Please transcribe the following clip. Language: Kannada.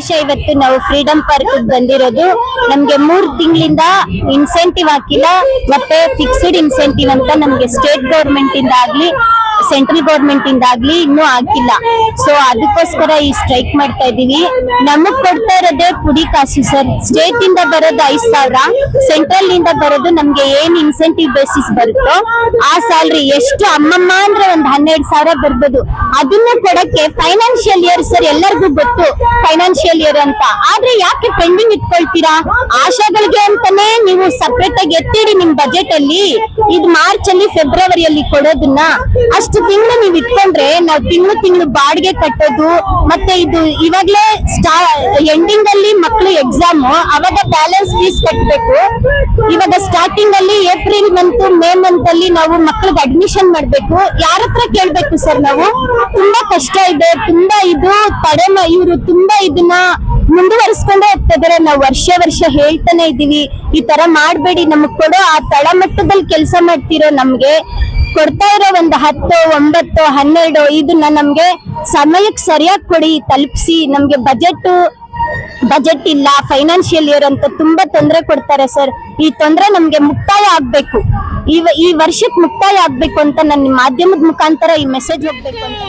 ವಿಶೇಷ ಇವತ್ತು ನಾವು ಫ್ರೀಡಂ ಪಾರ್ಕ್ ಬಂದಿರೋದು. ನಮ್ಗೆ 3 ತಿಂಗಳಿಂದ ಇನ್ಸೆಂಟಿವ್ ಹಾಕಿಲ್ಲ, ಮತ್ತೆ ಫಿಕ್ಸ್ಡ್ ಇನ್ಸೆಂಟಿವ್ ಅಂತ ನಮ್ಗೆ ಸ್ಟೇಟ್ ಗೌರ್ಮೆಂಟ್ ಇಂದ ಆಗ್ಲಿ ಸೆಂಟ್ರಲ್ ಗೌರ್ಮೆಂಟ್ ಇಂದ ಆಗ್ಲಿ ಇನ್ನೂ ಹಾಕಿಲ್ಲ. ಸೊ ಅದಕ್ಕೋಸ್ಕರ ಈ ಸ್ಟ್ರೈಕ್ ಮಾಡ್ತಾ ಇದೀವಿ. ನಮಗ್ ಕೊಡ್ತಾ ಇರೋದೇ ಪುಡಿ ಕಾಸು ಸರ್. ಸ್ಟೇಟ್ ಇಂದ ಬರೋದು 5,000, ಸೆಂಟ್ರಲ್ ಇಂದ ಬರೋದು ನಮ್ಗೆ ಏನ್ ಇನ್ಸೆಂಟಿವ್ ಬೇಸಿಸ್ ಬರುತ್ತೋ ಆ ಸ್ಯಾಲ್ರಿ ಎಷ್ಟು ಅಮ್ಮಮ್ಮ ಅಂದ್ರೆ ಒಂದ್ 12,000 ಬರ್ಬೋದು. ಅದನ್ನ ಕೊಡಕ್ಕೆ ಫೈನಾನ್ಷಿಯಲ್ ಇಯರ್ ಸರ್, ಎಲ್ಲರಿಗೂ ಗೊತ್ತು ಫೈನಾನ್ಷಿಯಲ್ ಇಯರ್ ಅಂತ. ಆದ್ರೆ ಯಾಕೆ ಪೆಂಡಿಂಗ್ ಇಟ್ಕೊಳ್ತೀರಾ? ಆಶಾಗಳಿಗೆ ಅಂತಾನೆ ನೀವು ಸಪರೇಟ್ ಆಗಿ ಎತ್ತಿಡಿ ನಿಮ್ ಬಜೆಟ್ ಅಲ್ಲಿ. ಇದು ಮಾರ್ಚ್ ಅಲ್ಲಿ ಫೆಬ್ರವರಿಯಲ್ಲಿ ಕೊಡೋದನ್ನ ಅಷ್ಟು ತಿಂಗಳು ನೀವು ಇಟ್ಕೊಂಡ್ರೆ ನಾವು ತಿಂಗಳು ಬಾಡಿಗೆ ಕಟ್ಟೋದು, ಮತ್ತೆ ಇದು ಇವಾಗ್ಲೇ ಎಂಡಿಂಗ್ ಅಲ್ಲಿ ಮಕ್ಕಳು ಎಕ್ಸಾಮ್, ಅವಾಗ ಬ್ಯಾಲೆನ್ಸ್ ಫೀಸ್ ಕಟ್ಟಬೇಕು. ಇವಾಗ ಸ್ಟಾರ್ಟಿಂಗ್ ಅಲ್ಲಿ ಏಪ್ರಿಲ್ ಮಂತ್ ಮೇ ಮಂತ್ ಅಲ್ಲಿ ನಾವು ಮಕ್ಕಳಿಗೆ ಅಡ್ಮಿಷನ್ ಮಾಡ್ಬೇಕು. ಯಾರ ಹತ್ರ ಕೇಳ್ಬೇಕು ಸರ್? ನಾವು ತುಂಬಾ ಕಷ್ಟ ಇದೆ, ತುಂಬಾ ಇದು ಇವರು ತುಂಬಾ ಇದನ್ನ ಮುಂದುವರಿಸ್ಕೊಂಡೇ ಹೋಗ್ತಾ ಇದಾರೆ. ನಾವು ವರ್ಷ ಹೇಳ್ತಾನೆ ಇದೀವಿ, ಈ ತರ ಮಾಡ್ಬೇಡಿ, ನಮಗ್ ಕೊಡೋ ಆ ತಳಮಟ್ಟದಲ್ಲಿ ಕೆಲಸ ಮಾಡ್ತಿರೋ ನಮ್ಗೆ ಕೊಡ್ತಾ ಇರೋ ಒಂದು 10, 9, 12 ಇದನ್ನ ನಮ್ಗೆ ಸಮಯಕ್ಕೆ ಸರಿಯಾಗಿ ಕೊಡಿ, ತಲುಪಿಸಿ. ನಮ್ಗೆ ಬಜೆಟ್ ಇಲ್ಲ, ಫೈನಾನ್ಷಿಯಲ್ ಇಯರ್ ಅಂತ ತುಂಬಾ ತೊಂದರೆ ಕೊಡ್ತಾರೆ ಸರ್. ಈ ತೊಂದರೆ ನಮ್ಗೆ ಮುಕ್ತಾಯ ಆಗ್ಬೇಕು, ಈ ವರ್ಷಕ್ಕೆ ಮುಕ್ತಾಯ ಆಗ್ಬೇಕು ಅಂತ ನನ್ನ ಮಾಧ್ಯಮದ ಮುಖಾಂತರ ಈ ಮೆಸೇಜ್ ಹೋಗ್ಬೇಕು ಅಂತ.